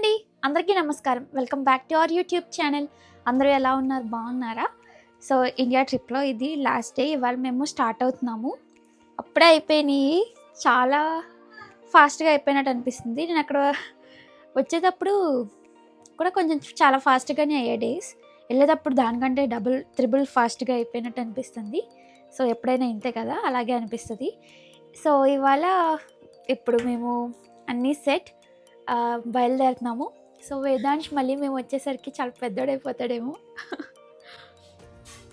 అండి, అందరికీ నమస్కారం. Welcome back to our YouTube channel. అందరూ ఎలా ఉన్నారు, బాగున్నారా? సో ఇండియా ట్రిప్లో ఇది లాస్ట్ డే. ఇవాళ మేము స్టార్ట్ అవుతున్నాము. అప్పుడే అయిపోయినాయి, చాలా ఫాస్ట్గా అయిపోయినట్టు అనిపిస్తుంది. నేను అక్కడ వచ్చేటప్పుడు కూడా కొంచెం చాలా ఫాస్ట్గానే అయ్యే డేస్, వెళ్ళేటప్పుడు దానికంటే డబుల్ త్రిబుల్ ఫాస్ట్గా అయిపోయినట్టు అనిపిస్తుంది. సో ఎప్పుడైనా ఇంతే కదా, అలాగే అనిపిస్తుంది. సో ఇవాళ ఇప్పుడు మేము అన్నీ సెట్ బయలుదేరుతున్నాము. సో వేదాంశ్ మళ్ళీ మేము వచ్చేసరికి చాలా పెద్దోడైపోతాడేమో.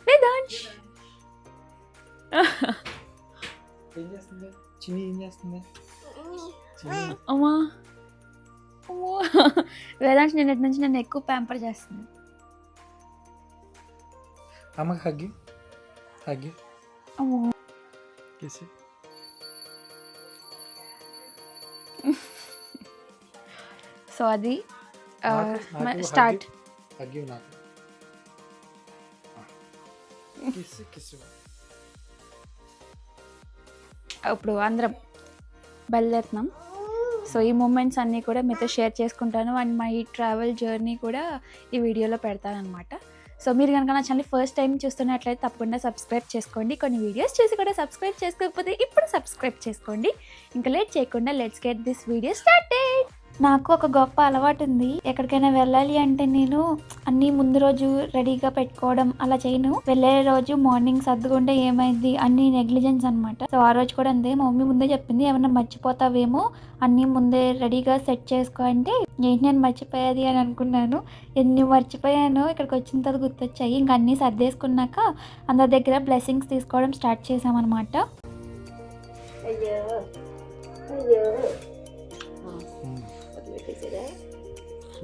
వేదాంశ్ అమ్మా, వేదాంశ్ నిన్నటి నుంచి నన్ను ఎక్కువ ప్యాంపర్ చేస్తుంది. సో అది స్టార్ట్. ఇప్పుడు అందరం బయలుదేరుతున్నాం. సో ఈ మూమెంట్స్ అన్నీ కూడా మీతో షేర్ చేసుకుంటాను, అండ్ మై ట్రావెల్ జర్నీ కూడా ఈ వీడియోలో పెడతాను అనమాట. సో మీరు కనుక నా ఛానల్ ఫస్ట్ టైం చూస్తున్నట్లయితే తప్పకుండా సబ్స్క్రైబ్ చేసుకోండి. కొన్ని వీడియోస్ చూసి కూడా సబ్స్క్రైబ్ చేసుకోకపోతే ఇప్పుడు సబ్స్క్రైబ్ చేసుకోండి. ఇంకా లేట్ చేయకుండా let's get this video started. నాకు ఒక గొప్ప అలవాటు ఉంది. ఎక్కడికైనా వెళ్ళాలి అంటే నేను అన్నీ ముందు రోజు రెడీగా పెట్టుకోవడం అలా చేయను. వెళ్ళే రోజు మార్నింగ్ సర్దుకుంటే ఏమైంది, అన్ని నెగ్లిజెన్స్ అనమాట. సో ఆ రోజు కూడా అంతే. మా మమ్మీ ముందే చెప్పింది, ఏమన్నా మర్చిపోతావేమో, అన్నీ ముందే రెడీగా సెట్ చేసుకో అంటే ఏంటి నేను మర్చిపోయేది అని అనుకున్నాను. ఎన్ని మర్చిపోయాను, ఇక్కడికి వచ్చిన తర్వాత గుర్తొచ్చాయి. ఇంకా అన్నీ సర్దేసుకున్నాక అందరి దగ్గర బ్లెస్సింగ్స్ తీసుకోవడం స్టార్ట్ చేసామన్నమాట. అయ్యో అయ్యో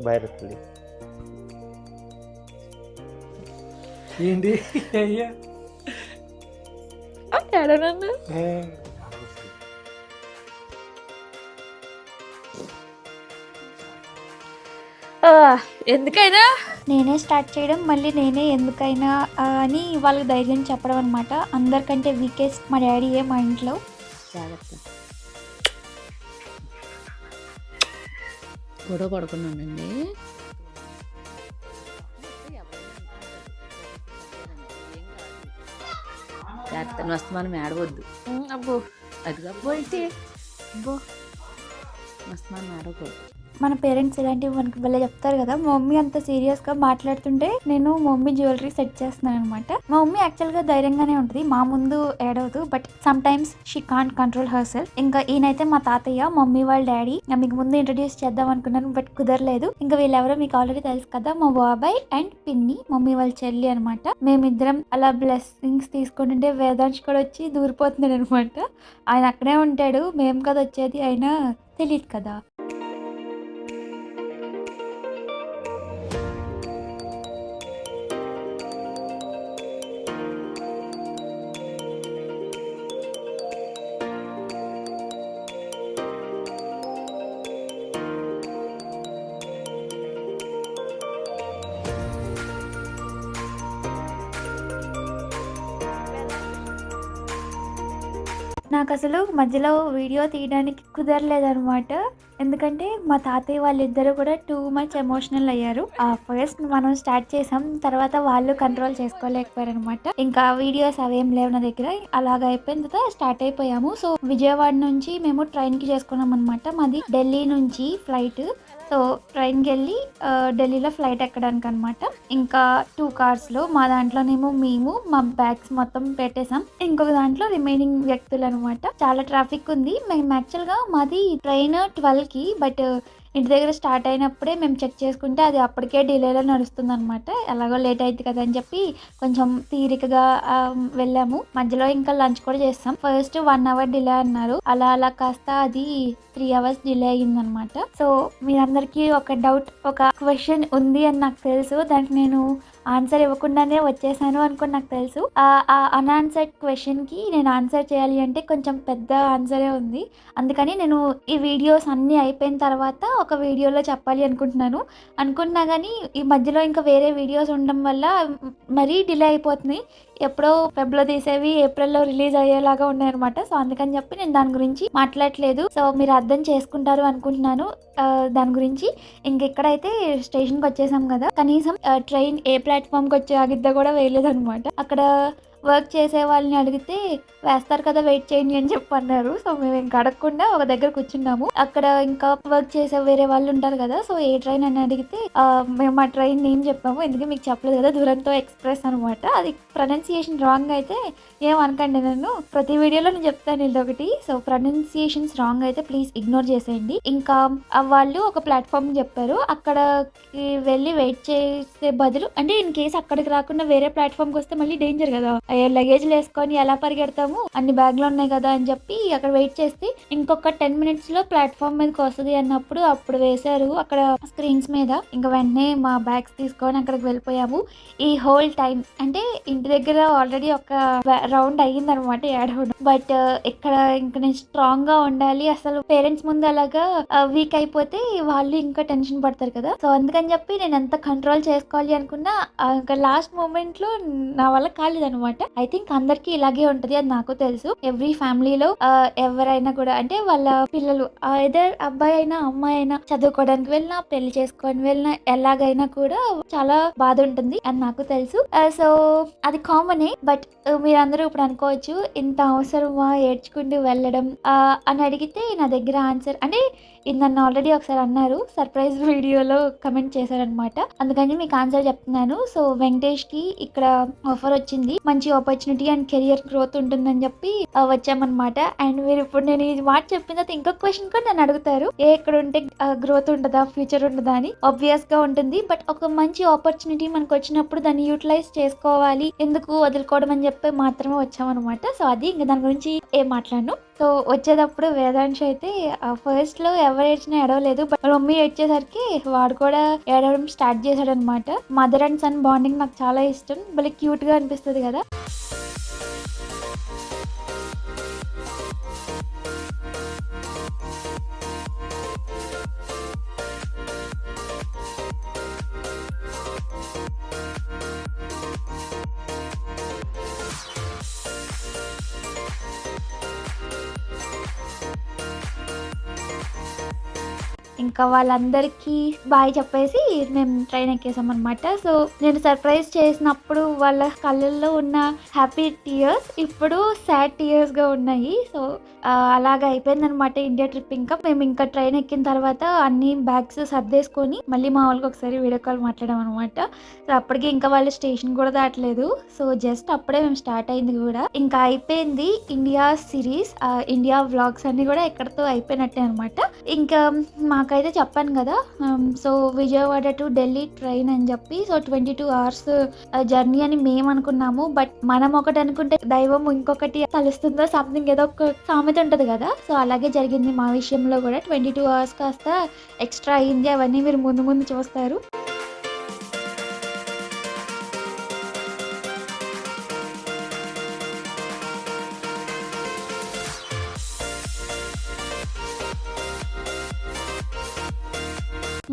బయరత్లి ఏంటి అయ్యా ఎందుకైనా నేనే స్టార్ట్ చేయడం, మళ్ళీ నేనే ఎందుకైనా అని వాళ్ళకి ధైర్యం చెప్పడం అనమాట. అందరికంటే వీకెస్ట్ మా డాడీయే మా ఇంట్లో. గొడవ పడుకున్నానండి. మస్తమానం ఆడవద్దు. అబ్బో అది కాబట్టి మస్తమానం ఆడకూడదు. మన పేరెంట్స్ ఇలాంటివి మనకి భలే చెప్తారు కదా. మా మమ్మీ అంత సీరియస్గా మాట్లాడుతుంటే నేను మా మమ్మీ జ్యువెలరీ సెట్ చేస్తున్నాను అనమాట. మా మమ్మీ యాక్చువల్గా ధైర్యంగానే ఉంటుంది, మా ముందు ఏడవదు, but sometimes she can't control herself. ఇంకా ఈయనైతే మా తాతయ్య, మమ్మీ వాళ్ళ డాడీ. మీకు ముందు ఇంట్రడ్యూస్ చేద్దాం అనుకున్నాను, బట్ కుదరలేదు. ఇంకా వీళ్ళెవరో మీకు ఆల్రెడీ తెలుసు కదా, మా బాబాయ్ అండ్ పిన్ని, మమ్మీ వాళ్ళ చెల్లి అనమాట. మేమిద్దరం అలా బ్లెస్సింగ్స్ తీసుకుంటుంటే వేదాంశ్ కూడా వచ్చి దూరిపోతున్నాడు అనమాట. ఆయన అక్కడే ఉంటాడు, మేము కదా వచ్చేది, అయినా తెలియదు కదా. నాకు అసలు మధ్యలో వీడియో తీయడానికి కుదరలేదనమాట. ఎందుకంటే మా తాతయ్య వాళ్ళిద్దరూ కూడా టూ మచ్ ఎమోషనల్ అయ్యారు. ఫస్ట్ మనం స్టార్ట్ చేసాం, తర్వాత వాళ్ళు కంట్రోల్ చేసుకోలేకపోయారు అనమాట. ఇంకా వీడియోస్ అవేం లేవు నా దగ్గర. అలాగ అయిపోయిన తర్వాత స్టార్ట్ అయిపోయాము. సో విజయవాడ నుంచి మేము ట్రైన్కి చేసుకున్నాం అనమాట. మాది ఢిల్లీ నుంచి ఫ్లైట్. సో ట్రైన్కి వెళ్ళి ఢిల్లీలో ఫ్లైట్ ఎక్కడానికి అనమాట. ఇంకా 2 కార్స్లో మా దాంట్లోనేమో మేము మా బ్యాగ్స్ మొత్తం పెట్టేసాం, ఇంకొక దాంట్లో రిమైనింగ్ వ్యక్తులు అనమాట. చాలా ట్రాఫిక్ ఉంది. మేము యాక్చువల్గా మాది ట్రైన్ 12కి, బట్ ఇంటి దగ్గర స్టార్ట్ అయినప్పుడే మేము చెక్ చేసుకుంటే అది అప్పటికే డిలేలో నడుస్తుంది అనమాట. ఎలాగో లేట్ అవుతుంది కదా అని చెప్పి కొంచెం తీరికగా వెళ్ళాము. మధ్యలో ఇంకా లంచ్ కూడా చేస్తాం. ఫస్ట్ 1 అవర్ డిలే అన్నారు, అలా అలా కాస్త అది 3 అవర్స్ డిలే అయ్యిందనమాట. సో మీరందరికీ ఒక డౌట్, ఒక క్వశ్చన్ ఉంది అని నాకు తెలుసు. దానికి నేను ఆన్సర్ ఇవ్వకుండానే వచ్చేసాను అనుకుని నాకు తెలుసు. ఆ అన్ఆన్సర్డ్ క్వశ్చన్కి నేను ఆన్సర్ చేయాలి అంటే కొంచెం పెద్ద ఆన్సరే ఉంది. అందుకని నేను ఈ వీడియోస్ అన్నీ అయిపోయిన తర్వాత ఒక వీడియోలో చెప్పాలి అనుకుంటున్నా కానీ ఈ మధ్యలో ఇంకా వేరే వీడియోస్ ఉండడం వల్ల మరీ డిలే అయిపోతుంది. ఎప్పుడో ఫెబ్లో తీసేవి ఏప్రిల్లో రిలీజ్ అయ్యేలాగా ఉన్నాయన్నమాట. సో అందుకని చెప్పి నేను దాని గురించి మాట్లాడలేదు. సో మీరు అర్థం చేసుకుంటారు అనుకుంటున్నాను దాని గురించి. ఇంకెక్కడైతే స్టేషన్కి వచ్చేసాం కదా, కనీసం ట్రైన్ ఏ ప్లాట్ఫామ్కి వచ్చే ఆగిద్దా కూడా వేయలేదు అనమాట. అక్కడ వర్క్ చేసే వాళ్ళని అడిగితే వేస్తారు కదా వెయిట్ చేయండి అని చెప్పి అన్నారు. సో మేము ఇంకా అడగకుండా ఒక దగ్గర కూర్చున్నాము. అక్కడ ఇంకా వర్క్ చేసే వేరే వాళ్ళు ఉంటారు కదా, సో ఏ ట్రైన్ అని అడిగితే మేము ఆ ట్రైన్ నేమ్ చెప్పాము. ఎందుకంటే మీకు చెప్పలేదు కదా, దురంతో ఎక్స్ప్రెస్ అనమాట. అది ప్రొనౌన్సియేషన్ రాంగ్ అయితే ఏమనకండి, నన్ను ప్రతి వీడియోలో నేను చెప్తాను ఇదొకటి. సో ప్రొనౌన్సియేషన్స్ రాంగ్ అయితే ప్లీజ్ ఇగ్నోర్ చేసేయండి. ఇంకా వాళ్ళు ఒక ప్లాట్ఫామ్ చెప్పారు, అక్కడికి వెళ్ళి వెయిట్ చేసే బదులు, అంటే ఇన్ కేసు అక్కడికి రాకుండా వేరే ప్లాట్ఫామ్కి వస్తే మళ్ళీ డేంజర్ కదా, లగేజ్లు వేసుకొని ఎలా పరిగెడతాము, అన్ని బ్యాగ్లు ఉన్నాయి కదా అని చెప్పి అక్కడ వెయిట్ చేస్తే ఇంకొక 10 minutes లో ప్లాట్ఫామ్ మీదకి వస్తుంది అన్నప్పుడు అప్పుడు వేశారు అక్కడ స్క్రీన్స్ మీద. ఇంకా వెంటనే మా బ్యాగ్స్ తీసుకొని అక్కడికి వెళ్ళిపోయాము. ఈ హోల్ టైం అంటే ఇంటి దగ్గర ఆల్రెడీ ఒక రౌండ్ అయ్యింది అనమాట ఏడవడం. బట్ ఇక్కడ ఇంకా నేను స్ట్రాంగ్ గా ఉండాలి, అసలు పేరెంట్స్ ముందు అలాగా వీక్ అయిపోతే వాళ్ళు ఇంకా టెన్షన్ పడతారు కదా. సో అందుకని చెప్పి నేను ఎంత కంట్రోల్ చేసుకోవాలి అనుకున్నా ఇంకా లాస్ట్ మూమెంట్ లో నా వల్ల కాలేదు అనమాట. ఐ థింక్ అందరికి ఇలాగే ఉంటది, అది నాకు తెలుసు. ఎవ్రీ ఫ్యామిలీలో ఎవరైనా కూడా, అంటే వాళ్ళ పిల్లలు ఏదర్ అబ్బాయి అయినా అమ్మాయి అయినా చదువుకోవడానికి వెళ్ళినా పెళ్లి చేసుకొని వెళ్ళినా ఎలాగైనా కూడా చాలా బాధ ఉంటుంది, అది నాకు తెలుసు. సో అది కామనే. బట్ మీరందరూ ఇప్పుడు అనుకోవచ్చు, ఇంత అవసరమా ఏడ్చుకుంటూ వెళ్ళడం అని అడిగితే నా దగ్గర ఆన్సర్, అంటే ఇది నన్ను ఆల్రెడీ ఒకసారి అన్నారు, సర్ప్రైజ్ వీడియోలో కమెంట్ చేశారనమాట, అందుకని మీకు ఆన్సర్ చెప్తున్నాను. సో వెంకటేష్ కి ఇక్కడ ఆఫర్ వచ్చింది, మంచి ఆపర్చునిటీ అండ్ కెరియర్ గ్రోత్ ఉంటుందని చెప్పి వచ్చామన్నమాట. అండ్ మీరు ఇప్పుడు నేను ఈ మాట చెప్పిన తర్వాత ఇంకొక క్వశ్చన్ కూడా నన్ను అడుగుతారు, ఇక్కడ ఉంటే గ్రోత్ ఉంటుందా ఫ్యూచర్ ఉంటుందా అని. ఆబ్వియస్ గా ఉంటుంది, బట్ ఒక మంచి ఆపర్చునిటీ మనకు వచ్చినప్పుడు దాన్ని యూటిలైజ్ చేసుకోవాలి, ఎందుకు వదులుకోవడం అని చెప్పి మాత్రమే వచ్చామన్నమాట. సో అది ఇంకా దాని గురించి ఏం మాట్లాడను. సో వచ్చేటప్పుడు వేదాంశ్ అయితే ఫస్ట్ లో ఎవరు ఏడ్చినా ఏడవలేదు, బట్ వాళ్ళ మమ్మీ ఏడ్చేసరికి వాడు కూడా ఏడవడం స్టార్ట్ చేశాడు అనమాట. మదర్ అండ్ సన్ బాండింగ్ నాకు చాలా ఇష్టం, భలే క్యూట్ గా అనిపిస్తుంది కదా. ఇంకా వాళ్ళందరికీ బాయ్ చెప్పేసి మేము ట్రైన్ ఎక్కేసాం అనమాట. సో నేను సర్ప్రైజ్ చేసినప్పుడు వాళ్ళ కళ్ళల్లో ఉన్న హ్యాపీ టీయర్స్ ఇప్పుడు సాడ్ టీయర్స్ గా ఉన్నాయి. సో అలాగా అయిపోయింది అనమాట ఇండియా ట్రిప్. ఇంకా మేము ఇంకా ట్రైన్ ఎక్కిన తర్వాత అన్ని బ్యాగ్స్ సర్దేసుకొని మళ్ళీ మా వాళ్ళకి ఒకసారి వీడియో కాల్ మాట్లాడాం అనమాట. సో అప్పటికి ఇంకా వాళ్ళు స్టేషన్ కూడా దాటలేదు. సో జస్ట్ అప్పుడే మేము స్టార్ట్ అయింది కూడా. ఇంకా అయిపోయింది ఇండియా సిరీస్, ఇండియా వ్లాగ్స్ అన్ని కూడా ఎక్కడితో అయిపోయినట్టే అనమాట. ఇంకా మాకైతే చెప్పాను కదా, so Vijayawada to Delhi train అని చెప్పి, సో 22 hours జర్నీ అని మేము అనుకున్నాము. బట్ మనం ఒకటి అనుకుంటే దైవం ఇంకొకటి కలుస్తుందో సంథింగ్, ఏదో ఒక సామెత ఉంటది కదా. సో అలాగే జరిగింది మా విషయంలో కూడా. 22 hours కాస్త ఎక్స్ట్రా అయింది, అవన్నీ మీరు ముందు ముందు చూస్తారు.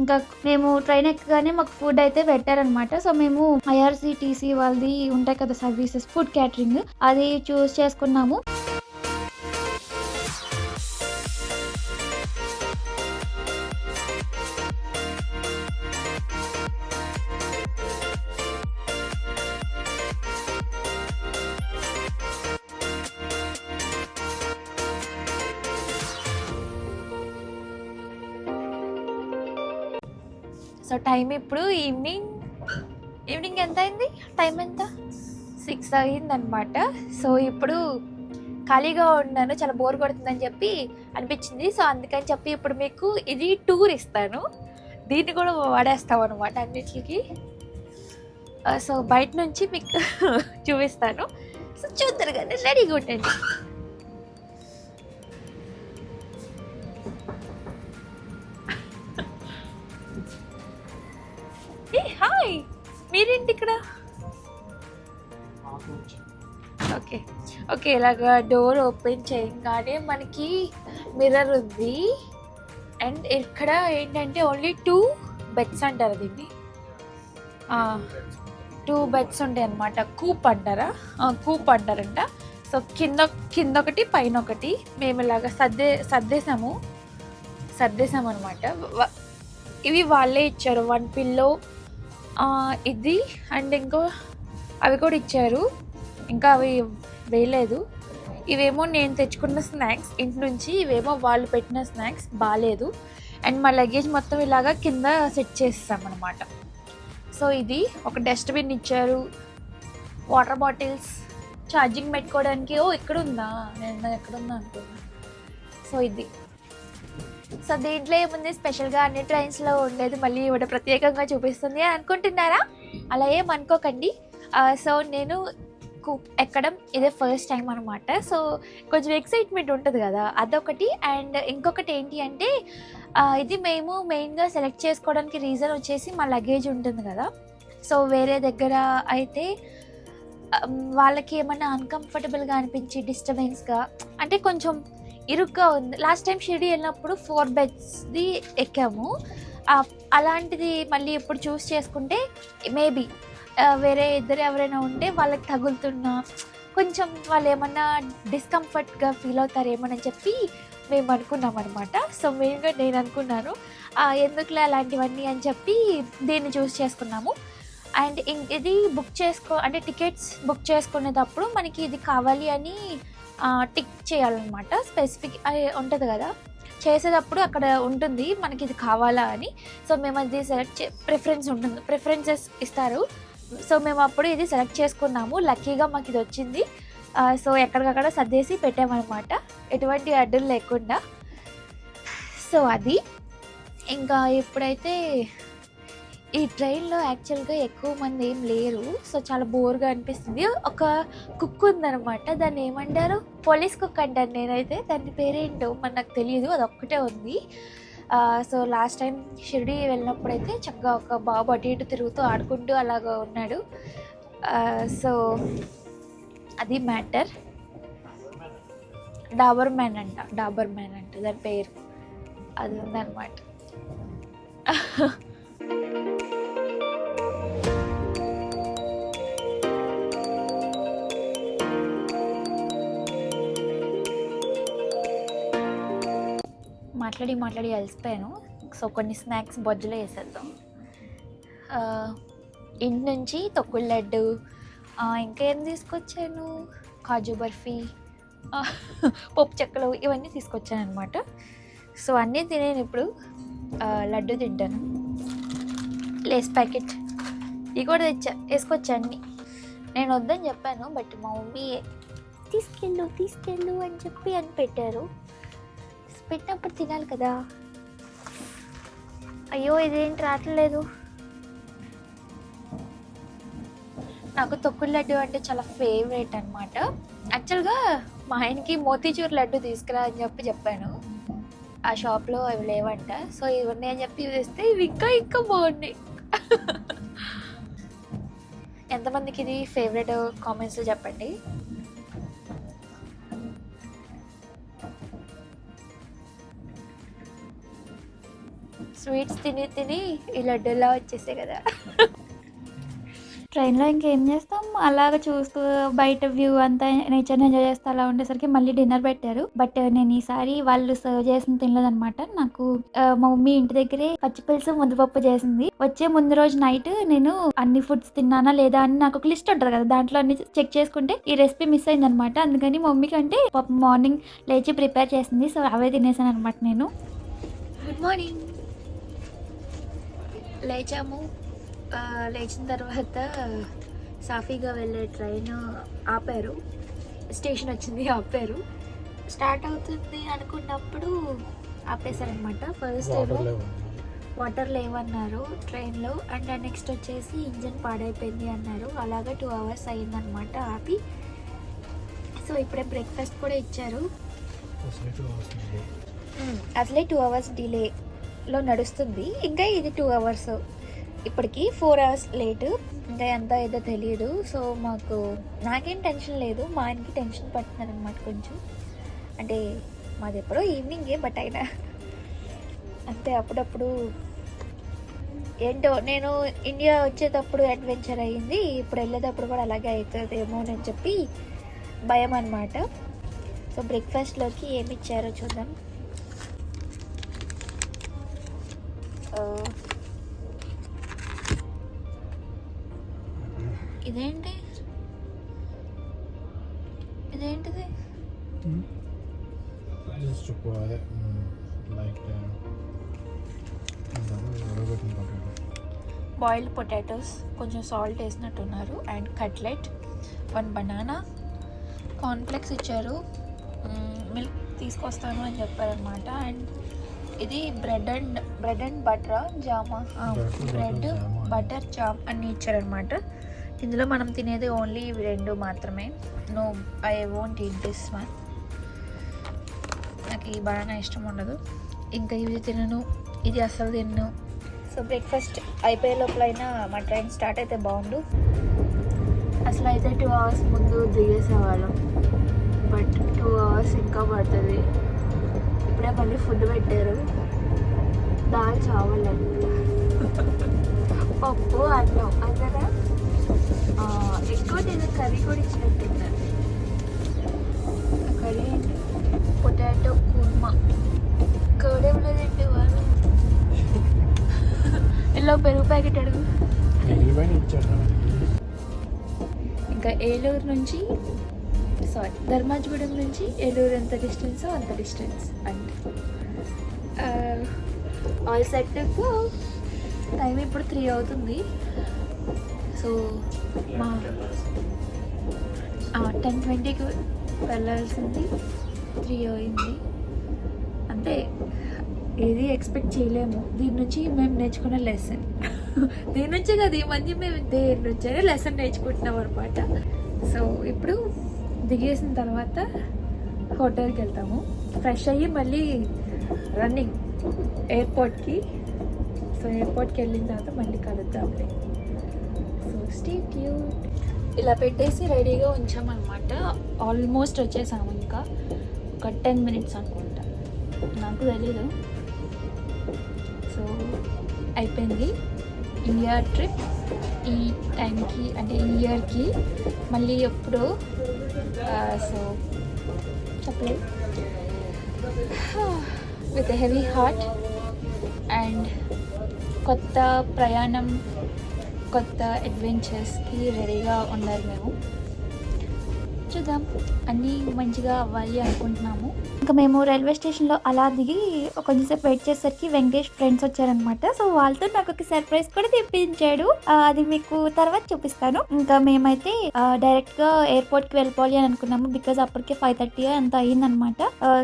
ఇంకా మేము ట్రైన్ ఎక్కగానే మాకు ఫుడ్ అయితే పెట్టారనమాట. సో మేము IRCTC వాళ్ళది ఉంటాయి కదా సర్వీసెస్, ఫుడ్ క్యాటరింగ్, అది చూస్ చేసుకున్నాము. సో టైం ఇప్పుడు ఈవినింగ్ ఎంత అయింది, టైం ఎంత 6 అయిందనమాట. సో ఇప్పుడు ఖాళీగా ఉన్నాను, చాలా బోర్ కొడుతుందని చెప్పి అనిపించింది. సో అందుకని చెప్పి ఇప్పుడు మీకు ఇది టూర్ ఇస్తాను, దీన్ని కూడా వాడేస్తాం అనమాట అన్నిటికి. సో బయట నుంచి మీకు చూపిస్తాను, సో చూద్దరు కానీ రెడీగా ఉండండి. హాయ్, మీరేంటి ఇక్కడ? ఓకే ఓకే, ఇలాగా డోర్ ఓపెన్ చేయగానే మనకి మిర్రర్ ఉంది అండ్ ఇక్కడ ఏంటంటే ఓన్లీ 2 బెడ్స్ అంటారు దీన్ని, 2 బెడ్స్ ఉంటాయి అన్నమాట. కూప్ అంటారా, కూప్ అంటారంట. సో కింద ఒకటి పైన ఒకటి మేము ఇలాగ సర్దేశాము అనమాట. ఇవి వాళ్ళే ఇచ్చారు, 1 పిల్లో ఇది అండ్ ఇంకో అవి కూడా ఇచ్చారు, ఇంకా అవి వేయలేదు. ఇవేమో నేను తెచ్చుకున్న స్నాక్స్ ఇంటి నుంచి, ఇవేమో వాళ్ళు పెట్టిన స్నాక్స్ బాగాలేదు. అండ్ మా లగేజ్ మొత్తం ఇలాగా కింద సెట్ చేస్తాం అనమాట. సో ఇది ఒక డస్ట్బిన్ ఇచ్చారు, వాటర్ బాటిల్స్, ఛార్జింగ్ పెట్టుకోవడానికి. ఇక్కడ ఉందా, నేను ఎక్కడుందా అనుకున్నాను. సో ఇది, సో దీంట్లో ఏముంది స్పెషల్గా అన్ని ట్రైన్స్లో ఉండేది మళ్ళీ ఇవిడ ప్రత్యేకంగా చూపిస్తుంది అనుకుంటున్నారా? అలా ఏమనుకోకండి. సో నేను ఎక్కడం ఇదే ఫస్ట్ టైం అనమాట. సో కొంచెం ఎక్సైట్మెంట్ ఉంటుంది కదా, అదొకటి. అండ్ ఇంకొకటి ఏంటి అంటే ఇది మేము మెయిన్గా సెలెక్ట్ చేసుకోవడానికి రీజన్ వచ్చేసి మా లగేజ్ ఉంటుంది కదా. సో వేరే దగ్గర అయితే వాళ్ళకి ఏమన్నా అన్కంఫర్టబుల్గా అనిపించి డిస్టర్బెన్స్గా, అంటే కొంచెం ఇరుగ్గా ఉంది. లాస్ట్ టైం షిరిడి వెళ్ళినప్పుడు 4 బెడ్స్ది ఎక్కాము. అలాంటిది మళ్ళీ ఇప్పుడు చూస్ చేసుకుంటే మేబీ వేరే ఇద్దరు ఎవరైనా ఉంటే వాళ్ళకి తగులుతున్నా కొంచెం వాళ్ళు ఏమన్నా డిస్కంఫర్ట్గా ఫీల్ అవుతారేమోనని చెప్పి మేము అనుకున్నాం అనమాట. సో మెయిన్గా నేను అనుకున్నాను ఎందుకులే అలాంటివన్నీ అని చెప్పి దీన్ని చూస్ చేసుకున్నాము. అండ్ ఇది అంటే టికెట్స్ బుక్ చేసుకునేటప్పుడు మనకి ఇది కావాలి అని టిక్ చేయాలన్నమాట. స్పెసిఫిక్ ఉంటుంది కదా, చేసేటప్పుడు అక్కడ ఉంటుంది మనకి ఇది కావాలా అని. సో మేము అది ప్రిఫరెన్సెస్ ఇస్తారు. సో మేము అప్పుడు ఇది సెలెక్ట్ చేసుకున్నాము. లక్కీగా మాకు ఇది వచ్చింది. సో ఎక్కడికక్కడ సర్దేసి పెట్టామన్నమాట, ఎటువంటి అడ్డులు లేకుండా. సో అది ఇంకా ఇప్పుడైతే ఈ ట్రైన్లో యాక్చువల్గా ఎక్కువ మంది ఏం లేరు. సో చాలా బోర్గా అనిపిస్తుంది. ఒక కుక్ ఉందనమాట, దాన్ని ఏమంటారు, పోలీస్ కుక్ అంటాను నేనైతే, దాని పేరేంటో మరి నాకు తెలియదు, అది ఒక్కటే ఉంది. సో లాస్ట్ టైం షిరిడి వెళ్ళినప్పుడైతే చక్కగా ఒక బాబు అటు ఇటు తిరుగుతూ ఆడుకుంటూ అలాగా ఉన్నాడు. సో అది మ్యాటర్. డాబర్ మ్యాన్ అంట దాని పేరు, అది ఉందన్నమాట. మాట్లాడి అలసిపోయాను. సో కొన్ని స్నాక్స్ బొజ్జలో వేసేద్దాం. ఇంటి నుంచి తొక్కుడు లడ్డు, ఇంకేం తీసుకొచ్చాను, కాజు బర్ఫీ, పప్పు చెక్కలు, ఇవన్నీ తీసుకొచ్చాను అనమాట. సో అన్నీ తినేను ఇప్పుడు. లడ్డు తింటాను, లేస్ ప్యాకెట్ ఇవి కూడా వేసుకొచ్చా అన్నీ. నేను వద్దని చెప్పాను, బట్ మా మమ్మీ తీసుకెళ్ళు అని చెప్పి అని పెట్టారు. పెట్టినప్పుడు తినాలి కదా. అయ్యో ఇదేంటి రావట్లేదు. నాకు తొక్కుడు లడ్డు అంటే చాలా ఫేవరెట్ అనమాట. యాక్చువల్గా మా ఆయనకి మోతీచూర్ లడ్డు తీసుకురా అని చెప్పాను. ఆ షాప్లో అవి లేవంట. సో ఇవి ఉన్నాయని చెప్పి ఇవి తెస్తే ఇవి ఇంకా బాగున్నాయి. ఎంతమందికి ఇది ఫేవరెట్ కామెంట్స్లో చెప్పండి. స్వీట్స్ తిని ఈ లడ్డూలా వచ్చేసాయి కదా. ట్రైన్లో ఇంకేం చేస్తాం, అలాగ చూస్తూ బయట వ్యూ అంతా నేచర్ని ఎంజాయ్ చేస్తూ అలా ఉండేసరికి మళ్ళీ డిన్నర్ పెట్టారు. బట్ నేను ఈసారి వాళ్ళు సర్వ్ చేసిన తినలేదనమాట. నాకు మా మమ్మీ ఇంటి దగ్గరే పచ్చిపులుసు ముద్దపప్పు చేసింది. వచ్చే ముందు రోజు నైట్ నేను అన్ని ఫుడ్స్ తిన్నానా లేదా అని నాకు ఒక లిస్ట్ ఉంటుంది కదా, దాంట్లో అన్ని చెక్ చేసుకుంటే ఈ రెసిపీ మిస్ అయింది అనమాట. అందుకని మమ్మీకి అంటే మార్నింగ్ లేచి ప్రిపేర్ చేసింది. సో అవే తినేసాను అనమాట నేను. Good morning. లేచిన తర్వాత సాఫీగా వెళ్ళే ట్రైన్ ఆపారు, స్టేషన్ వచ్చింది, ఆపారు. స్టార్ట్ అవుతుంది అనుకున్నప్పుడు ఆపేశారనమాట. ఫస్ట్ ఏమో వాటర్ లేవన్నారు ట్రైన్లో, అండ్ నెక్స్ట్ వచ్చేసి ఇంజన్ పాడైపోయింది అన్నారు. అలాగా 2 hours అయ్యిందనమాట ఆపి. సో ఇప్పుడే బ్రేక్ఫాస్ట్ కూడా ఇచ్చారు. అసలే 2 hours డిలేలో నడుస్తుంది, ఇంకా ఇది 2 hours. ఇప్పటికి 4 hours లేటు. ఇంకా ఎంత ఏదో తెలియదు. సో నాకేం టెన్షన్ లేదు, మా ఆయనకి టెన్షన్ పడుతున్నారనమాట కొంచెం. అంటే మాది ఎప్పుడో ఈవినింగే, బట్ అయినా అంతే అప్పుడప్పుడు ఏంటో నేను ఇండియా వచ్చేటప్పుడు అడ్వెంచర్ అయ్యింది, ఇప్పుడు వెళ్ళేటప్పుడు కూడా అలాగే అవుతుందేమో అని చెప్పి భయం అన్నమాట. సో బ్రేక్ఫాస్ట్లోకి ఏమి ఇచ్చారో చూద్దాం. ఇదేంటి ఇదేంటిది? Just to pour it, like boiled potatoes, కొంచెం సాల్ట్ వేసినట్టున్నారు, అండ్ కట్లెట్, 1 బనానా, కార్న్ఫ్లెక్స్ ఇచ్చారు, మిల్క్ తీసుకొస్తాను అని చెప్పారనమాట. అండ్ ఇది బ్రెడ్ అండ్ బటర్ జామా, బ్రెడ్ బటర్ జామ్ అన్నీ ఇచ్చారనమాట. ఇందులో మనం తినేది ఓన్లీ ఇవి 2 మాత్రమే. No, I won't eat this one. నాకు ఈ బనానా ఇష్టం ఉండదు, ఇంకా ఇవి తినను, ఇది అస్సలు తిన్ను. సో బ్రేక్ఫాస్ట్ అయిపోయే లోపలైనా మా ట్రైన్ స్టార్ట్ అయితే బాగుండు. అసలు అయితే 2 అవర్స్ ముందు దిగేసేవాళ్ళం, బట్ 2 అవర్స్ ఇంకా పడుతుంది. ఇప్పుడే మళ్ళీ ఫుడ్ పెట్టారు, దాల్ చావల్ పప్పు అన్నం అందరా ఎక్కువ నేను కర్రీ కూడా ఇచ్చినట్టున్నారు. కర్రీ ఏంటి? పొటాటో కుర్మా, కర్డ్ ఏం లేదండి వాళ్ళు. ఇలా పెరుగు ప్యాకెట్ అడుగు. ఇంకా ఏలూరు నుంచి ధర్మాజిగూడెం నుంచి ఏలూరు ఎంత డిస్టెన్సో అంత డిస్టెన్స్ అంటే ఆల్ సెట్. టైం ఇప్పుడు 3 అవుతుంది. సో మా 10:20కి వెళ్ళాల్సింది 3 అయింది. అంతే, ఏది ఎక్స్పెక్ట్ చేయలేము. దీని నుంచి మేము నేర్చుకున్న లెసన్ దీని నుంచే కదా ఈ మధ్య మేము దేని నుంచైనా లెసన్ నేర్చుకుంటున్నాం అనమాట. సో ఇప్పుడు దిగేసిన తర్వాత హోటల్కి వెళ్తాము, ఫ్రెష్ అయ్యి మళ్ళీ రన్నింగ్ ఎయిర్పోర్ట్కి. సో ఎయిర్పోర్ట్కి వెళ్ళిన తర్వాత మళ్ళీ కలుద్దాంలే. So stay tuned. ఇలా పెట్టేసి రెడీగా ఉంచామన్నమాట. ఆల్మోస్ట్ వచ్చేసాము, ఇంకా ఒక 10 మినిట్స్ అనుకుంటా, నాకు తెలీదు. సో అయిపోయింది ఇండియా ట్రిప్. ఈ టైంకి అంటే ఈ ఇయర్కి మళ్ళీ ఎప్పుడు సో చెప్పలేదు. విత్ హెవీ హార్ట్ అండ్ కొత్త ప్రయాణం, కొత్త అడ్వెంచర్స్కి రెడీగా ఉండాలి మేము. చూద్దాం, అన్నీ మంచిగా అవ్వాలి అనుకుంటున్నాము. ఇంకా మేము రైల్వే స్టేషన్లో అలా దిగి కొంచెంసేపు వెయిట్ చేసేసరికి వెంకటేష్ ఫ్రెండ్స్ వచ్చారనమాట. సో వాళ్ళతో నాకు ఒక సర్ప్రైజ్ కూడా తెప్పించాడు, అది మీకు తర్వాత చూపిస్తాను. ఇంకా మేమైతే డైరెక్ట్గా ఎయిర్పోర్ట్కి వెళ్ళిపోవాలి అని అనుకున్నాము, బికాజ్ అప్పటికే 5:30 అంత అయ్యిందనమాట.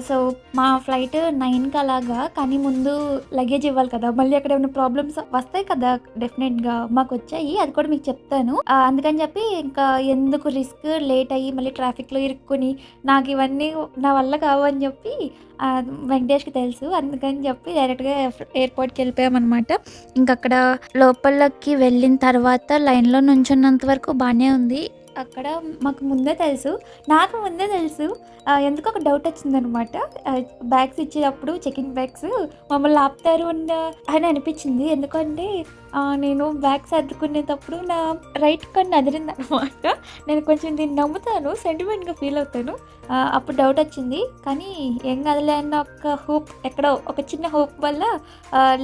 సో మా ఫ్లైట్ 9కి అలాగా, కానీ ముందు లగేజ్ ఇవ్వాలి కదా, మళ్ళీ అక్కడ ఏమైనా ప్రాబ్లమ్స్ వస్తాయి కదా, డెఫినెట్గా మాకు వచ్చాయి, అది కూడా మీకు చెప్తాను. అందుకని చెప్పి ఇంకా ఎందుకు రిస్క్, లేట్ అయ్యి మళ్ళీ ట్రాఫిక్లో ఇరుక్కుని నాకు ఇవన్నీ నా వల్ల కావని చెప్పి వెంకటేష్కి తెలుసు, అందుకని చెప్పి డైరెక్ట్గా ఎయిర్పోర్ట్కి వెళ్ళిపోయామన్నమాట. ఇంకక్కడ లోపలికి వెళ్ళిన తర్వాత లైన్లో నుంచున్నంత వరకు బాగానే ఉంది. అక్కడ మాకు ముందే తెలుసు, నాకు ముందే తెలుసు, ఎందుకు ఒక డౌట్ వచ్చిందనమాట. బ్యాగ్స్ ఇచ్చేటప్పుడు చెకింగ్ బ్యాగ్స్ మమ్మల్ని ఆపుతారు అని అనిపించింది. ఎందుకంటే నేను బ్యాగ్స్ అద్దుకునేటప్పుడు నా రైట్ కన్ను అదిరింది అనమాట. నేను కొంచెం దీన్ని నమ్ముతాను, సెంటిమెంట్గా ఫీల్ అవుతాను. అప్పుడు డౌట్ వచ్చింది, కానీ ఏం కదలే అన్న ఒక హోప్, ఎక్కడో ఒక చిన్న హోప్ వల్ల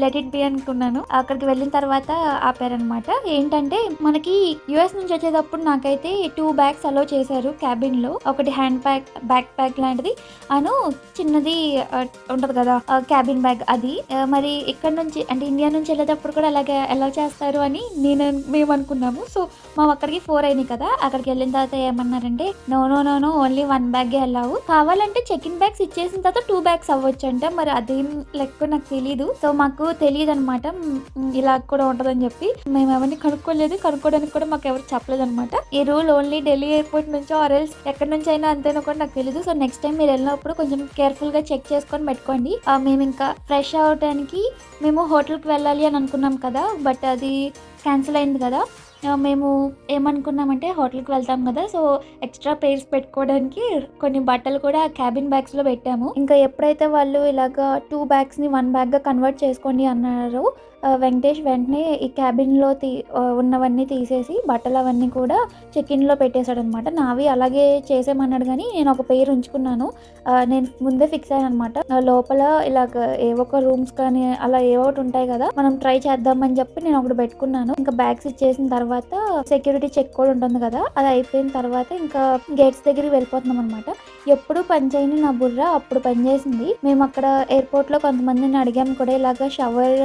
లెట్ ఇట్ బి అనుకున్నాను. అక్కడికి వెళ్ళిన తర్వాత ఆపారనమాట. ఏంటంటే మనకి యుఎస్ నుంచి వచ్చేటప్పుడు నాకైతే 2 బ్యాగ్స్ అలో చేశారు క్యాబిన్లో. ఒకటి హ్యాండ్ బ్యాక్ ప్యాక్ లాంటిది, చిన్నది ఉంటుంది కదా క్యాబిన్ బ్యాగ్, అది. మరి ఇక్కడ నుంచి అంటే ఇండియా నుంచి వెళ్ళేటప్పుడు కూడా అలాగే ఎలా చేస్తారు అని మేము అనుకున్నాము. సో మా అక్కడికి 4 అయినాయి కదా, అక్కడికి వెళ్ళిన తర్వాత ఏమన్నారంటే నో ఓన్లీ 1 బ్యాగే వెళ్ళావు, కావాలంటే చెకింగ్ బ్యాగ్స్ ఇచ్చేసిన తర్వాత 2 బ్యాగ్స్ అవ్వచ్చు అంట. మరి అదేం లెక్క నాకు తెలీదు. సో మాకు తెలియదు అనమాట ఇలా కూడా ఉంటుందని చెప్పి. మేము ఎవరిని కనుక్కోవడానికి కూడా మాకు ఎవరు చెప్పలేదు అనమాట. ఈ రూల్ ఓన్లీ ఢిల్లీ ఎయిర్పోర్ట్ నుంచో ఆర్ఎల్స్ ఎక్కడి నుంచి అయినా అంతేనా కూడా నాకు తెలియదు. సో నెక్స్ట్ టైం మీరు వెళ్ళినప్పుడు కొంచెం కేర్ఫుల్ గా చెక్ చేసుకొని పెట్టుకోండి. మేము ఇంకా ఫ్రెష్ అవడానికి మేము హోటల్కి వెళ్ళాలి అని అనుకున్నాం కదా, బట్ అది క్యాన్సిల్ అయింది కదా. మేము ఏమనుకున్నామంటే హోటల్‌కి వెళ్తాం కదా! సో, ఎక్స్‌ట్రా పెయిర్స్ పెట్టుకోవడానికి కొన్ని బట్టలు కూడా క్యాబిన్ బ్యాగ్స్‌లో పెట్టాము. ఇంకా ఎప్పుడైతే వాళ్ళు ఇలాగా 2 బ్యాగ్స్‌ని 1 బ్యాగ్‌గా కన్వర్ట్ చేసుకోండి అన్నారో వెంకటేష్ వెంటనే ఈ క్యాబిన్‌లో ఉన్నవన్నీ తీసేసి బట్టలవన్నీ కూడా చెక్-ఇన్‌లో పెట్టేశాడనమాట. నావి అలాగే చేసేయమన్నాడు గానీ నేను ఒక పెయిర్ ఉంచుకున్నాను. నేను ముందే ఫిక్స్ అయ్యాననమాట. లోపల ఇలాగ ఏవో ఒక రూమ్స్ కానీ అలా ఏవో ఒకటి ఉంటాయి కదా! మనం ట్రై చేద్దామని చెప్పి నేను ఒకటి పెట్టుకున్నాను. ఇంకా బ్యాగ్స్ ఇచ్చేసిన తర్వాత సెక్యూరిటీ చెక్ కూడా ఉంటుంది కదా! అది అయిపోయిన తర్వాత ఇంకా గేట్స్ దగ్గరికి వెళ్ళిపోతున్నామనమాట. ఎప్పుడు పని చేయని నా బుర్ర అప్పుడు పనిచేసింది. మేము అక్కడ ఎయిర్‌పోర్ట్‌లో కొంతమందిని అడిగాము కూడా ఇలాగ షవర్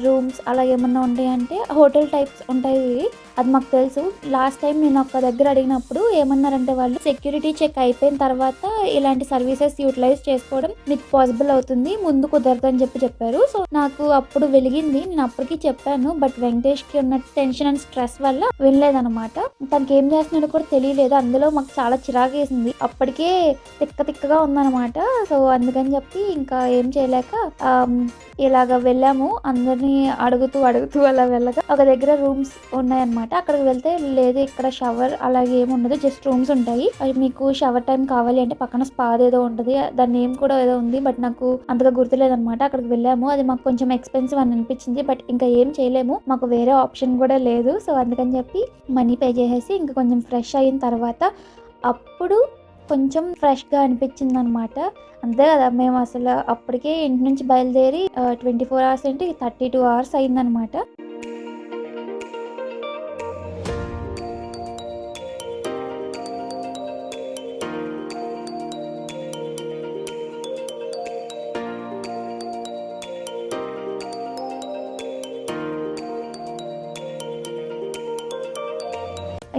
రూమ్స్ అలా ఏమన్నా ఉంటాయంటే హోటల్ టైప్స్ ఉంటాయి. అది మాకు తెలుసు. లాస్ట్ టైం నేను ఒక దగ్గర అడిగినప్పుడు ఏమన్నారంటే వాళ్ళు సెక్యూరిటీ చెక్ అయిపోయిన తర్వాత ఇలాంటి సర్వీసెస్ యూటిలైజ్ చేసుకోవడం మీకు పాసిబుల్ అవుతుంది. ముందు కుదరదు అని చెప్పారు. సో, నాకు అప్పుడు వెలిగింది. నేను అప్పటికి చెప్పాను. బట్ వెంకటేష్‌కి ఉన్న టెన్షన్ అండ్ స్ట్రెస్ వల్ల వినలేదనమాట. తనకి ఏం చేస్తున్నాడో కూడా తెలియలేదు. అందులో మాకు చాలా చిరాకేసింది. అప్పటికే తిక్కగా ఉందనమాట. సో, అందుకని చెప్పి ఇంకా ఏం చేయలేక ఇలాగ వెళ్ళాము. అందరినీ అడుగుతూ అలా వెళ్ళగా ఒక దగ్గర రూమ్స్ ఉన్నాయన్నమాట. అక్కడికి వెళ్తే లేదు ఇక్కడ షవర్ అలాగే ఏమి ఉండదు, జస్ట్ రూమ్స్ ఉంటాయి. అవి మీకు షవర్ టైం కావాలి అంటే పక్కన స్పా ఏదో ఉంటుంది, దాని నేమ్ కూడా ఏదో ఉంది, బట్ నాకు అంతగా గుర్తులేదన్నమాట. అక్కడికి వెళ్ళాము. అది మాకు కొంచెం ఎక్స్పెన్సివ్ అని అనిపించింది. బట్ ఇంకా ఏం చేయలేము, మాకు వేరే ఆప్షన్ కూడా లేదు. సో, అందుకని చెప్పి మనీ పే చేసేసి ఇంకా కొంచెం ఫ్రెష్ అయిన తర్వాత అప్పుడు కొంచెం ఫ్రెష్గా అనిపించింది అనమాట. అంతే కదా, మేము అసలు అప్పటికే ఇంటి నుంచి బయలుదేరి 24 అవర్స్ ఏంటి 32 అవర్స్ అయిందనమాట.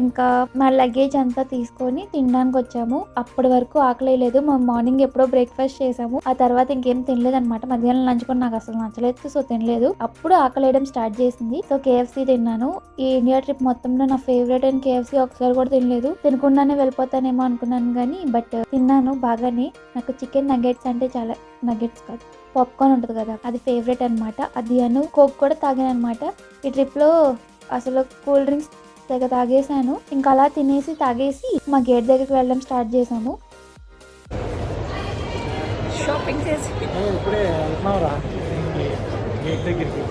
ఇంకా మా లగేజ్ అంతా తీసుకొని తినడానికి వచ్చాము. అప్పటి వరకు ఆకలేయలేదు. మేము మార్నింగ్ ఎప్పుడో బ్రేక్ఫాస్ట్ చేసాము. ఆ తర్వాత ఇంకేం తినలేదు అనమాట. మధ్యాహ్నం లంచ్ కూడా నాకు అసలు నచ్చలేదు. సో, తినలేదు. అప్పుడు ఆకలేయడం స్టార్ట్ చేసింది. సో, KFC తిన్నాను. ఈ ఇండియా ట్రిప్ మొత్తంలో నా ఫేవరెట్ అయిన KFC ఒకసారి కూడా తినలేదు. తినకుండానే వెళ్ళిపోతానేమో అనుకున్నాను కానీ బట్ తిన్నాను బాగానే. నాకు చికెన్ నగెట్స్ అంటే చాలా, నగెట్స్ కాదు పాప్కార్న్ ఉంటుంది కదా, అది ఫేవరెట్ అనమాట. అది కోక్ కూడా తాగాను అనమాట. ఈ ట్రిప్లో అసలు కూల్ డ్రింక్స్ తెగ తాగేసాను. ఇంకా అలా తాగేసి మా గేట్ దగ్గరికి వెళ్ళడం స్టార్ట్ చేసాము. షాపింగ్ చేసి ఇప్పుడే వెళ్తున్నావురా గేట్ దగ్గరికి.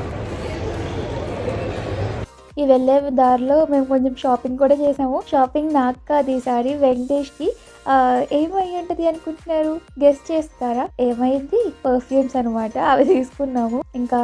ఈ వెళ్ళే దారిలో మేము కొంచెం షాపింగ్ కూడా చేసాము. షాపింగ్ నాకు కాదు ఈసారి వెంకటేష్కి. ఏమై ఉంటుంది అనుకుంటున్నారు? గెస్ట్ చేస్తారా? ఏమైంది? పర్ఫ్యూమ్స్ అనమాట. అవి తీసుకున్నాము. ఇంకా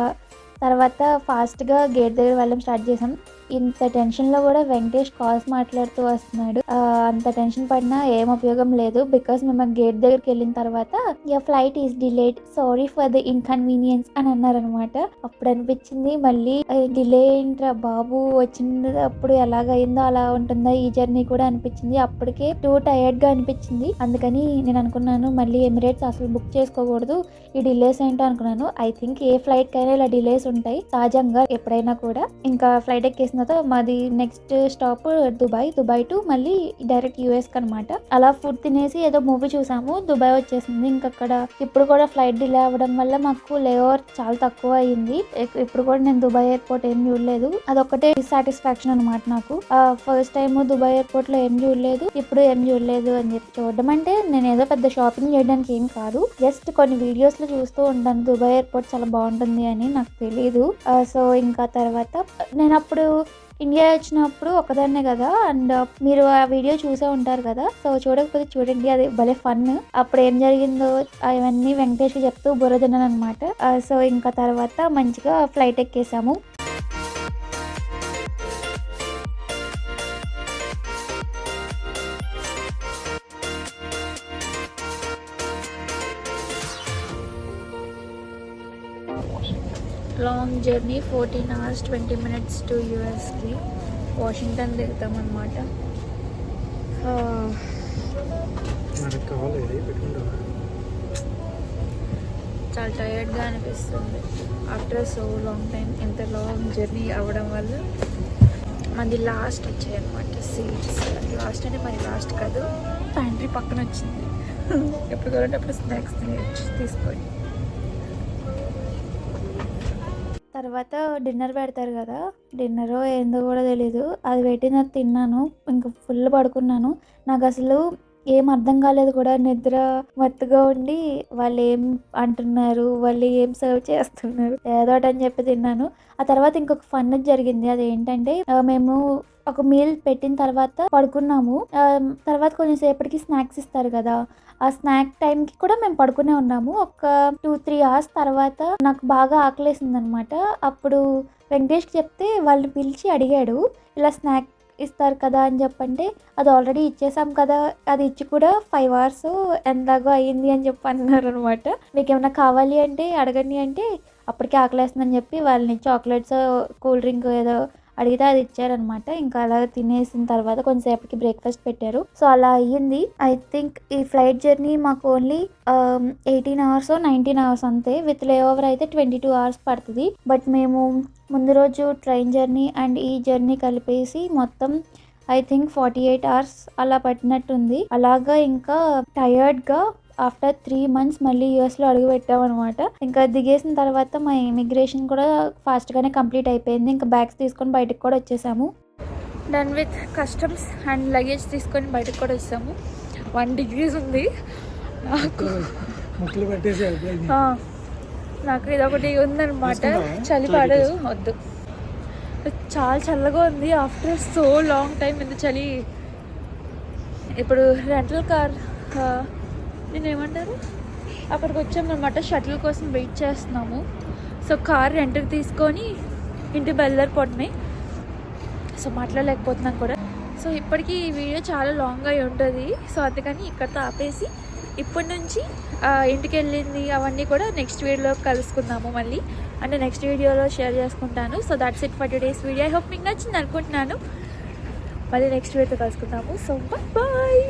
తర్వాత ఫాస్ట్గా గేట్ దగ్గర వెళ్ళడం స్టార్ట్ చేసాం. ఇంత టెన్షన్లో కూడా వెంకటేష్ కాల్స్ మాట్లాడుతూ వస్తున్నాడు. అంత టెన్షన్ పడినా ఏం ఉపయోగం లేదు. బికాస్ మేము గేట్ దగ్గరికి వెళ్ళిన తర్వాత your flight is delayed, sorry for the inconvenience అని అన్నారనమాట. అప్పుడు అనిపించింది మళ్ళీ డిలే ఏంట్రా బాబు, వచ్చినప్పుడు ఎలాగైందో అలా ఉంటుందా ఈ జర్నీ కూడా అనిపించింది. అప్పటికే టూ టైర్డ్గా అనిపించింది. అందుకని నేను అనుకున్నాను మళ్ళీ ఎమిరేట్స్ అసలు బుక్ చేసుకోకూడదు, ఈ డిలేస్ ఏంటో అనుకున్నాను. ఐ థింక్ ఏ ఫ్లైట్ కైనా ఇలా డిలేస్ ఉంటాయి సహజంగా ఎప్పుడైనా కూడా. ఇంకా ఫ్లైట్ ఎక్కేసిన తర్వాత మాది నెక్స్ట్ స్టాప్ దుబాయ్ టు మళ్ళీ డైరెక్ట్ యూఎస్కి అనమాట. అలా ఫుడ్ తినేసి ఏదో మూవీ చూసాము. దుబాయ్ వచ్చేసింది. ఇంకా అక్కడ ఇప్పుడు కూడా ఫ్లైట్ డిలే అవ్వడం వల్ల మాకు లేఓవర్ చాలా తక్కువ అయ్యింది. ఇప్పుడు కూడా నేను దుబాయ్ ఎయిర్పోర్ట్ ఏం చూడలేదు. అదొక్కటే డిస్సాటిస్ఫాక్షన్ అనమాట నాకు. ఫస్ట్ టైం దుబాయ్ ఎయిర్పోర్ట్ లో ఏం చూడలేదు, ఇప్పుడు ఏం చూడలేదు అని చెప్పి. చూడడం అంటే నేను ఏదో పెద్ద షాపింగ్ చేయడానికి ఏం కాదు, జస్ట్ కొన్ని వీడియోస్ లో చూస్తూ ఉంటాను దుబాయ్ ఎయిర్పోర్ట్ చాలా బాగుంటుంది అని. నాకు తెలియదు. సో ఇంకా తర్వాత నేను అప్పుడు ఇండియా వచ్చినప్పుడు ఒకదాన్నే కదా, అండ్ మీరు ఆ వీడియో చూసే ఉంటారు కదా. సో చూడకపోతే చూడండి, అది భలే ఫన్. అప్పుడు ఏం జరిగిందో అవన్నీ వెంకటేష్కి చెప్తూ బుర్ర తిన్నాను అనమాట. సో ఇంకా తర్వాత మంచిగా ఫ్లైట్ ఎక్కేసాము. Long journey 14 hours 20 minutes to యూఎస్కి. వాషింగ్టన్ దిగుతామన్నమాట. చాలా టైర్డ్గా అనిపిస్తుంది ఆఫ్టర్ సో లాంగ్ టైం. ఇంత లాంగ్ జర్నీ అవ్వడం వల్ల మనది లాస్ట్ వచ్చాయన్నమాట సీట్స్. లాస్ట్ అంటే మరి లాస్ట్ కాదు, ప్యాంట్రీ పక్కన వచ్చింది. ఎప్పుడు కావాలంటే అప్పుడు స్నాక్స్ తీసుకోండి. తర్వాత డిన్నర్ పెడతారు కదా, డిన్నరో ఏందో కూడా తెలీదు, అది పెట్టిన తిన్నాను. ఇంకా ఫుల్ పడుకున్నాను. నాకు అసలు ఏం అర్థం కాలేదు కూడా, నిద్ర మత్తుగా ఉండి వాళ్ళు ఏం అంటున్నారు, వాళ్ళు ఏం సర్వ్ చేస్తున్నారు ఏదో ఒకటి అని చెప్పి తిన్నాను. ఆ తర్వాత ఇంకొక ఫన్ జరిగింది. అదేంటంటే మేము ఒక మీల్ పెట్టిన తర్వాత పడుకున్నాము. తర్వాత కొంచెంసేపటికి స్నాక్స్ ఇస్తారు కదా, ఆ స్నాక్ టైంకి కూడా మేము పడుకునే ఉన్నాము. ఒక 2-3 అవర్స్ తర్వాత నాకు బాగా ఆకలేసింది అనమాట. అప్పుడు వెంకటేష్కి చెప్తే వాళ్ళు పిలిచి అడిగాడు, ఇలా స్నాక్ ఇస్తారు కదా అని చెప్పంటే, అది ఆల్రెడీ ఇచ్చేసాం కదా, అది ఇచ్చి కూడా 5 అవర్స్ ఎందాగో అయ్యింది అని చెప్పి అన్నారు అనమాట. మీకు ఏమైనా కావాలి అంటే అడగండి అంటే, అప్పటికే ఆకలేస్తుందని చెప్పి వాళ్ళని చాక్లెట్స్, కూల్ డ్రింక్ ఏదో అడిగితే అది ఇచ్చారనమాట. ఇంకా అలా తినేసిన తర్వాత కొంచెంసేపటికి బ్రేక్ఫాస్ట్ పెట్టారు. సో అలా అయ్యింది. ఐ థింక్ ఈ ఫ్లైట్ జర్నీ మాకు ఓన్లీ 18 అవర్స్ 19 అవర్స్ అంతే. విత్ లే ఓవర్ అయితే 22 అవర్స్ పడుతుంది. బట్ మేము ముందు రోజు ట్రైన్ జర్నీ అండ్ ఈ జర్నీ కలిపేసి మొత్తం ఐ థింక్ 48 అవర్స్ అలా పట్టినట్టుంది. అలాగా ఇంకా టయర్డ్గా ఆఫ్టర్ 3 months మళ్ళీ యూఎస్లో అడుగు పెట్టామన్నమాట. ఇంకా దిగేసిన తర్వాత మా ఇమిగ్రేషన్ కూడా ఫాస్ట్గానే కంప్లీట్ అయిపోయింది. ఇంకా బ్యాగ్స్ తీసుకొని బయటకు కూడా వచ్చేసాము. Done with customs and luggage తీసుకొని బయటకు కూడా వచ్చాము. 1 degree ఉంది నాకు. ముక్కులు పట్టేసి నాకు ఇదొకటి ఉందన్నమాట, చలి పడదు, వద్దు. చాలా చల్లగా ఉంది ఆఫ్టర్ సో లాంగ్ టైం. ఇంత చలి. ఇప్పుడు రెంటల్ కార్ నేను ఏమంటారు అక్కడికి వచ్చామన్నమాట. షటిల్ కోసం వెయిట్ చేస్తున్నాము. సో కార్ రెంట్కి తీసుకొని ఇంటి బయలుదేరిపోతున్నాయి. సో మాట్లాడలేకపోతున్నాం కూడా. సో ఇప్పటికీ ఈ వీడియో చాలా లాంగ్ అయి ఉంటుంది. సో అందుకని ఇక్కడితో ఆపేసి ఇప్పటి నుంచి ఇంటికి వెళ్ళింది అవన్నీ కూడా నెక్స్ట్ వీడియోలో కలుసుకుందాము. మళ్ళీ అంటే నెక్స్ట్ వీడియోలో షేర్ చేసుకుంటాను. So that's it for today's video. I hope మీకు నచ్చింది అనుకుంటున్నాను. మళ్ళీ నెక్స్ట్ వీడియోతో కలుసుకుందాము. So bye.